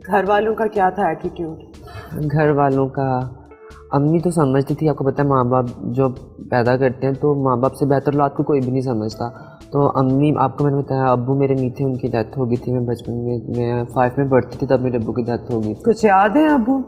घर वालों का क्या था एटीट्यूड? घर वालों का, अम्मी तो समझती थी, आपको पता है माँ बाप जो पैदा करते हैं तो माँ बाप से बेहतर औलाद को कोई भी नहीं समझता। तो अम्मी, आपको मैंने बताया अब्बू मेरे नहीं थे, उनकी डेथ हो गई थी। मैं बचपन में, मैं 5 में पढ़ती थी तब मेरे अब्बू की डेथ हो गई थी। कुछ याद है अब्बू?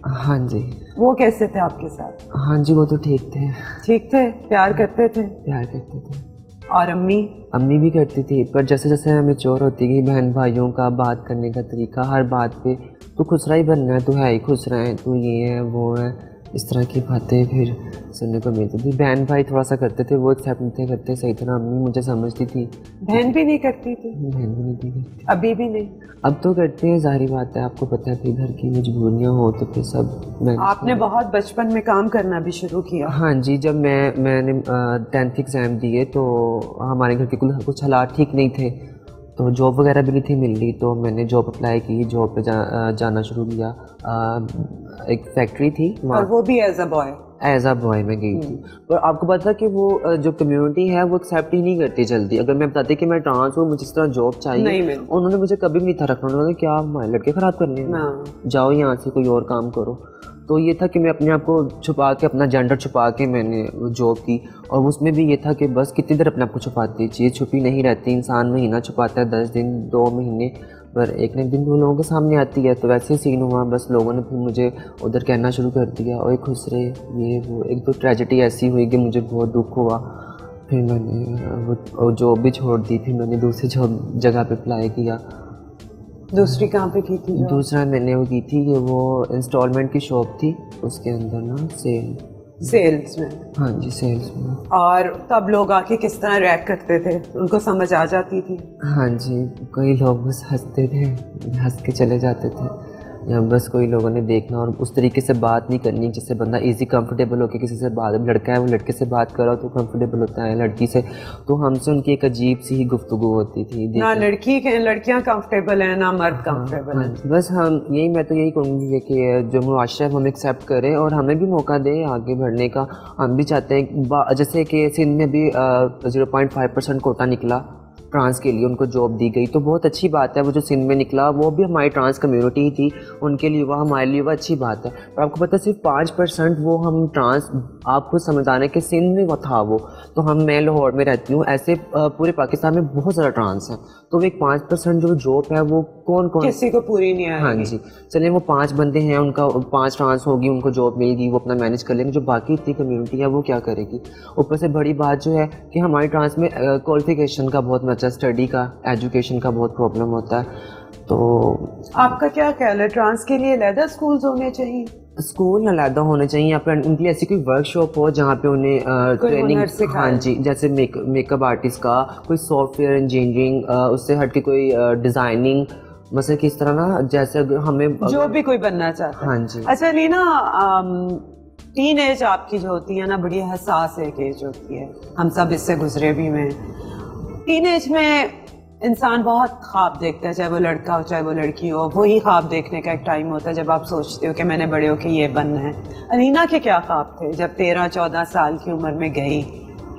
हाँ जी। वो कैसे थे आपके साथ? हाँ जी, वो तो ठीक थे। ठीक थे, प्यार करते थे? प्यार करते थे। और अम्मी? अम्मी भी करती थी, पर जैसे जैसे मैच्योर होती गई, बहन भाइयों का बात करने का तरीका, हर बात पे तू खुसरा ही बनना है, तू है ही खुसरा है, तू ये है वो है, इस तरह की बातें फिर सुनने को मिलती थी। बहन भाई थोड़ा सा करते थे, वो एक्सेप्ट नहीं करते सही तरह। अम्मी मुझे समझती थी। बहन भी नहीं करती थी? बहन भी नहीं थी। अभी भी नहीं? अब तो करते हैं, जाहिर बात है, आपको पता है कि घर की मजबूरियाँ हो तो फिर सब। आपने बहुत बचपन में काम करना भी शुरू किया? हाँ जी, जब मैंने 10th एग्ज़ाम दिए तो हमारे घर के कुछ हालात ठीक नहीं थे, तो जॉब वगैरह भी नहीं थी मिल रही, तो मैंने जॉब अप्लाई की, जॉब पे जाना शुरू किया। एक फैक्ट्री थी और वो भी एज अ बॉय मैं गई थी। पर आपको पता कि वो जो कम्युनिटी है वो एक्सेप्ट ही नहीं करती जल्दी। अगर मैं बताती कि मैं ट्रांस हूँ, मुझे इस तरह जॉब चाहिए, उन्होंने मुझे कभी भी नहीं था रखना। उन्होंने क्या हमारे लड़के ख़राब करने हैं, जाओ यहाँ से कोई और काम करो। तो ये था कि मैं अपने आप को छुपा के, अपना जेंडर छुपा के मैंने जॉब की। और उसमें भी ये था कि बस कितनी देर अपने आप को छुपाती, चीज़ छुपी नहीं रहती। इंसान महीना छुपाता है, 10 दिन, 2 महीने, पर एक न एक दिन वो लोगों के सामने आती है। तो वैसे ही सीन हुआ, बस लोगों ने फिर मुझे उधर कहना शुरू कर दिया, और खुश रहे, ये वो। एक तो ट्रेजेडी ऐसी हुई कि मुझे बहुत दुख हुआ। फिर मैंने वो जॉब भी छोड़ दी, फिर मैंने दूसरी जगह पे अप्लाई किया। दूसरी कहाँ पे की थी? दूसरा मैंने वो की थी कि वो इंस्टॉलमेंट की शॉप थी, उसके अंदर ना सेल्स में। हाँ जी, सेल्स में। और तब लोग आके किस तरह रिएक्ट करते थे? उनको समझ आ जाती थी? हाँ जी, कई लोग बस हंसते थे, हंस के चले जाते थे, या बस कोई लोगों ने देखना और उस तरीके से बात नहीं करनी जिससे बंदा इजी कंफर्टेबल होकर किसी से बात। लड़का है वो लड़के से बात कर रहा हो तो कंफर्टेबल होता है, लड़की से तो हमसे उनकी एक अजीब सी ही गुफ्तगू होती थी। ना लड़कियां कंफर्टेबल हैं ना मर्द कंफर्टेबल हैं। बस मैं तो यही कहूँगी कि जो मुआशरा है हम एक्सेप्ट करें और हमें भी मौका दें आगे बढ़ने का। हम भी चाहते हैं, जैसे कि सिंध में भी 0.5% कोटा निकला ट्रांस के लिए, उनको जॉब दी गई, तो बहुत अच्छी बात है। वो जो सिंध में निकला वो भी हमारी ट्रांस कम्युनिटी ही थी, उनके लिए वह हमारे लिए वह अच्छी बात है। पर आपको पता है सिर्फ 5% वो हम ट्रांस, आप खुद समझदार कि सिंध में वो था वो, तो मैं लाहौर में रहती हूँ, ऐसे पूरे पाकिस्तान में बहुत ज़्यादा ट्रांस है, तो एक 5% जो जॉब है वो कौन किसी को पूरी नहीं आएगी। हाँ जी, चलिए वो 5 बंदे हैं, उनका 5 ट्रांस होगी, उनको जॉब मिल गई, वो अपना मैनेज कर लेंगे। जो बाकी इतनी कम्युनिटी है वो क्या करेगी? ऊपर से बड़ी बात जो है कि हमारी ट्रांस में क्वालिफिकेशन का बहुत अच्छा, स्टडी का, एजुकेशन का बहुत प्रॉब्लम होता है। तो आपका क्या ख्याल है, ट्रांस के लिए अलग स्कूल्स होने चाहिए? स्कूल अलग होने चाहिए, या फिर उनके लिए ऐसी कोई वर्कशॉप हो जहाँ पे उन्हें ट्रेनिंग, हाँ जी, जैसे मेकअप आर्टिस्ट का, कोई सॉफ्टवेयर इंजीनियरिंग, उससे हट के कोई डिज़ाइनिंग, मतलब किस तरह ना, जैसे हमें जो भी कोई बनना चाहता है। हाँ जी। अच्छा लीना, टीन एज आपकी जो होती है ना, बड़ी हसास एक एज होती है, हम सब इससे गुजरे भी हैं। टीन एज में इंसान बहुत ख्वाब देखता है, चाहे वो लड़का हो चाहे वो लड़की हो। वही ख्वाब देखने का एक टाइम होता है जब आप सोचते हो कि मैंने बड़े होके ये बनना है। अलीना के क्या ख्वाब थे जब 13-14 साल की उम्र में गई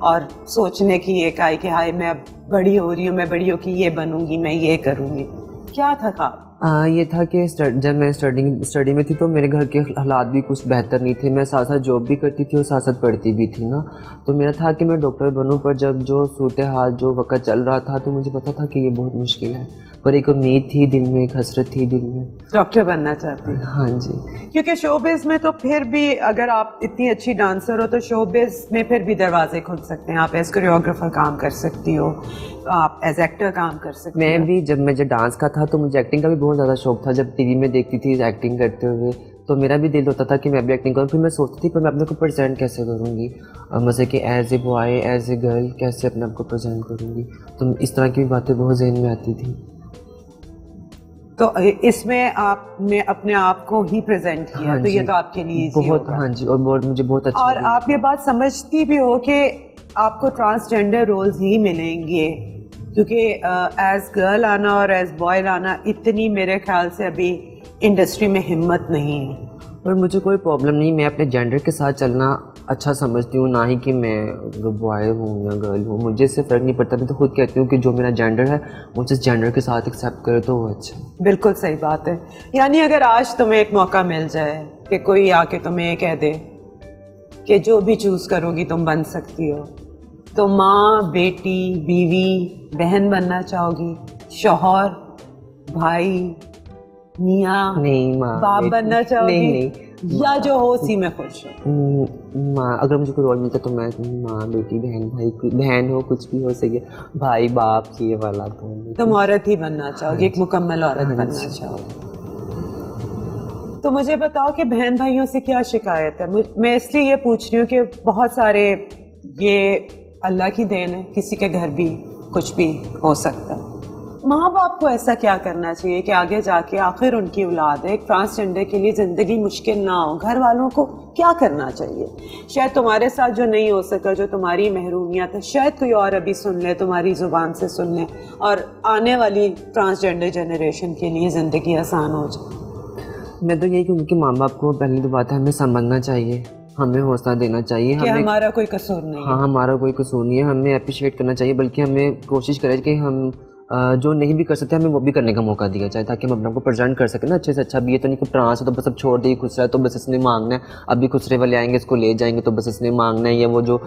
और सोचने की एक आई कि हाय मैं अब बड़ी हो रही हूँ, मैं बड़ी होके ये बनूंगी, मैं ये करूँगी? क्या था ख्वाब? ये था कि जब मैं स्टडी में थी तो मेरे घर के हालात भी कुछ बेहतर नहीं थे। मैं साथ साथ जॉब भी करती थी और साथ साथ पढ़ती भी थी ना, तो मेरा था कि मैं डॉक्टर बनूं। पर जब जो सूरत हाल, जो वक्त चल रहा था, तो मुझे पता था कि ये बहुत मुश्किल है। पर एक उम्मीद थी दिल में, एक हसरत थी दिल में, डॉक्टर बनना चाहती। हाँ जी, क्योंकि शोबिज़ में तो फिर भी अगर आप इतनी अच्छी डांसर हो तो शोबिज़ में फिर भी दरवाजे खुल सकते हैं। आप एज कोरियोग्राफर काम कर सकती हो, आप एज एक्टर काम कर सकती हो। मैं भी जब डांस का था तो मुझे एक्टिंग का भी बहुत ज़्यादा शौक था। जब टीवी में देखती थी एक्टिंग करते हुए तो मेरा भी दिल होता था कि मैं भी एक्टिंग करूँ। फिर मैं सोचती थी पर मैं अपने को प्रेजेंट कैसे करूँगी, मतलब कि as a boy, as a girl कैसे अपने आप को प्रेजेंट करूँगी। तो इस तरह की बातें बहुत जहन में आती थी। तो इसमें आपने अपने आप को ही प्रेजेंट किया, हाँ तो ये तो आपके लिए बहुत, हाँ जी, और बहुत मुझे बहुत अच्छा। और आप ये बात समझती भी हो कि आपको ट्रांसजेंडर रोल्स ही मिलेंगे, क्योंकि एज गर्ल आना और एज बॉय आना इतनी मेरे ख्याल से अभी इंडस्ट्री में हिम्मत नहीं है। पर मुझे कोई प्रॉब्लम नहीं, मैं अपने जेंडर के साथ चलना अच्छा समझती हूँ, ना ही कि मैं बॉय हूँ या गर्ल हूँ, मुझे इससे फ़र्क नहीं पड़ता। मैं तो खुद कहती हूँ कि जो मेरा जेंडर है वो जिस जेंडर के साथ एक्सेप्ट करे तो वो अच्छा। बिल्कुल सही बात है। यानी अगर आज तुम्हें एक मौका मिल जाए कि कोई आके तुम्हें ये कह दे कि जो भी चूज़ करोगी तुम बन सकती हो, तो माँ, बेटी, बीवी, बहन बनना चाहोगी, शौहर, भाई, मियाँ, नहीं माँ, बाप बनना चाहोगी? नहीं या जो हो उसी में खुश हो? माँ, अगर मुझे कोई रोल मिलता तो मैं माँ, बेटी, बहन, भाई, बहन हो, कुछ भी हो सके, भाई, बाप, ये वाला। तुम औरत ही बनना चाहोगी, एक मुकम्मल औरत बनना चाहोगी। तो मुझे बताओ कि बहन भाइयों से क्या शिकायत है? मैं इसलिए ये पूछ रही हूँ कि बहुत सारे, ये अल्लाह की देन है, किसी के घर भी कुछ भी हो सकता है। माँ बाप को ऐसा क्या करना चाहिए कि आगे जाके आखिर उनकी औलाद है, एक ट्रांसजेंडर के लिए ज़िंदगी मुश्किल ना हो? घर वालों को क्या करना चाहिए? शायद तुम्हारे साथ जो नहीं हो सका, जो तुम्हारी महरूमियत है, शायद कोई और अभी सुन ले, तुम्हारी ज़ुबान से सुन ले, और आने वाली ट्रांसजेंडर जनरेशन के लिए ज़िंदगी आसान हो जाए। मैं तो यही कहूँगी कि माँ बाप को पहली तो बात है हमें समझना चाहिए, हमें हौसला देना चाहिए, कि हमें हमारा कोई कसूर नहीं है। हाँ, हमारा कोई कसूर नहीं है, हमें अप्रिशिएट करना चाहिए, बल्कि हमें कोशिश करें कि हम जो नहीं भी कर सकते हमें वो भी करने का मौका दिया जाए, ताकि हम अपने को प्रेजेंट कर सकें ना अच्छे से अच्छा। भी ये तो नहीं कि ट्रांस है तो बस अब छोड़ दी, खुसरा है तो बस इसने मांगना है, अभी खुसरे वाले आएंगे इसको ले जाएंगे तो बस इसने मांगना है। या वो जो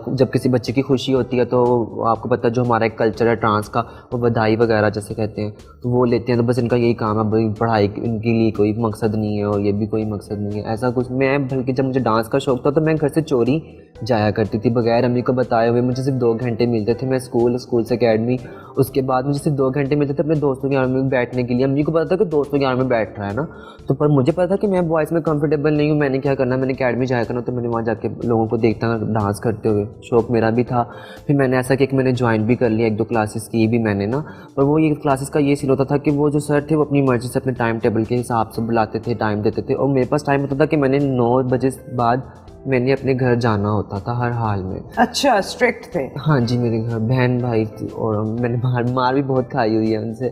जब किसी बच्चे की खुशी होती है तो आपको पता है जो हमारा एक कल्चर है ट्रांस का, वो बधाई वगैरह जैसे कहते हैं, तो वो लेते हैं, तो बस इनका यही काम है, भाई पढ़ाई इनके लिए कोई मकसद नहीं है और ये भी कोई मकसद नहीं है, ऐसा कुछ। मैं बल्कि जब मुझे डांस का शौक था तो मैं घर से चोरी जाया करती थी बगैर अम्मी को बताए हुए। मुझे सिर्फ 2 घंटे मिलते थे, मैं स्कूल से अकेडमी, उसके बाद मुझे सिर्फ 2 घंटे मिलते थे अपने दोस्तों की आर्मी में बैठने के लिए। अम्मी को पता था कि दोस्तों की आर्मी में बैठ रहा है ना, तो पर मुझे पता था कि मैं बॉयज़ में कंफर्टेबल नहीं हूँ, मैंने क्या करना, मैंने अकेडमी जाया करना। तो मैंने वहाँ जाके लोगों को देखता डांस करते हुए, शौक मेरा भी था। फिर मैंने ऐसा किया कि मैंने ज्वाइन भी कर लिया, 1-2 क्लासेस की भी मैंने ना। पर वो ये क्लासेस का ये सीन होता था कि वो जो सर थे वो अपनी मर्ज़ी से अपने टाइम टेबल के हिसाब से बुलाते थे, टाइम देते थे, और मेरे पास टाइम होता था कि मैंने 9 बजे बाद मैंने अपने घर जाना होता था हर हाल में। अच्छा, स्ट्रिक्ट थे? हाँ जी, मेरे घर बहन भाई थी और मैंने मार भी बहुत खाई हुई है उनसे।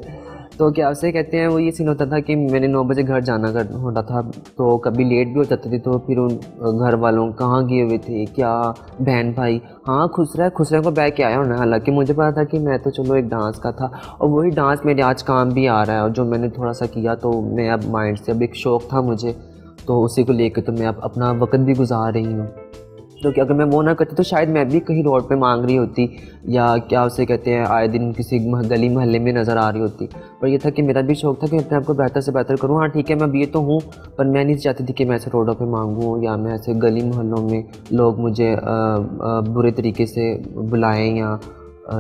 तो क्या उसे कहते हैं, वो ये सीन होता था कि मैंने 9 बजे घर जाना होता था, तो कभी लेट भी हो जाती थी, तो फिर उन घर वालों कहाँ गए हुए थे क्या बहन भाई, हाँ खुसरे को बैग के आया होना। हालांकि मुझे पता था कि मैं तो चलो एक डांस का था, और वही डांस मेरे आज काम भी आ रहा है, और जो मैंने थोड़ा सा किया तो मैं अब माइंड से, अब एक शौक़ था मुझे, तो उसी को लेकर तो मैं अब अपना वक्त भी गुजार रही हूँ। तो कि अगर मैं वो ना करती तो शायद मैं भी कहीं रोड पे मांग रही होती, या क्या उसे कहते हैं आए दिन किसी गली मोहल्ले में नज़र आ रही होती। पर ये था कि मेरा भी शौक था कि अपने आप को बेहतर से बेहतर करूँ। हाँ ठीक है, मैं अब ये तो हूँ, पर मैं नहीं चाहती थी कि मैं ऐसे रोडों पे मांगूँ, या मैं ऐसे गली मोहल्लों में लोग मुझे बुरे तरीके से बुलाएं या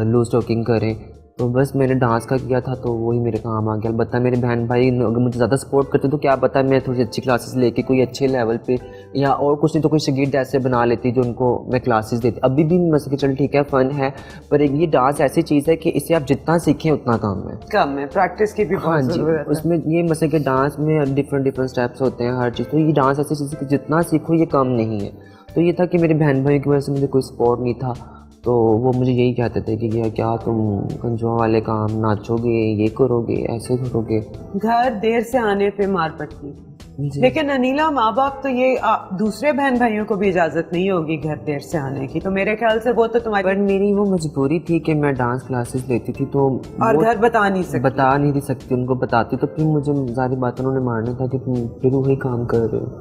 लूज टॉकिंग करें। तो बस मैंने डांस का किया था तो वही मेरे काम आ गया। अलबत्ता मेरे बहन भाई अगर मुझे ज़्यादा सपोर्ट करते तो क्या पता मैं थोड़ी अच्छी क्लासेस लेके कोई अच्छे लेवल पे, या और कुछ नहीं तो कोई शागिर्द ऐसे बना लेती जो उनको मैं क्लासेस देती। अभी भी मैं कि चल ठीक है फ़न है, पर ये डांस ऐसी चीज़ है कि इसे आप जितना सीखें उतना कम है, प्रैक्टिस की भी हाँ जी। उसमें ये मसले कि डांस में डिफरेंट स्टेप्स होते हैं हर चीज़, तो ये डांस ऐसी चीज़ है कि जितना सीखो ये कम नहीं है। तो ये था कि मेरे बहन भाई की वजह से मुझे कोई सपोर्ट नहीं था, तो वो मुझे यही कहते थे कि क्या तुम गंजों वाले काम नाचोगे, ये करोगे, ऐसे करोगे। घर देर से आने पे मार पड़ती। लेकिन अनिला, माँ बाप तो ये दूसरे बहन भाइयों को भी इजाजत नहीं होगी घर देर से आने की, तो मेरे ख्याल से वो तो तुम्हारी, पर मेरी वो मजबूरी थी कि मैं डांस क्लासेस लेती थी, तो और घर बता नहीं सकती उनको बताती तो फिर मुझे सारी बातें उन्होंने मारना था कि तुम फिर वही काम कर रहे हो।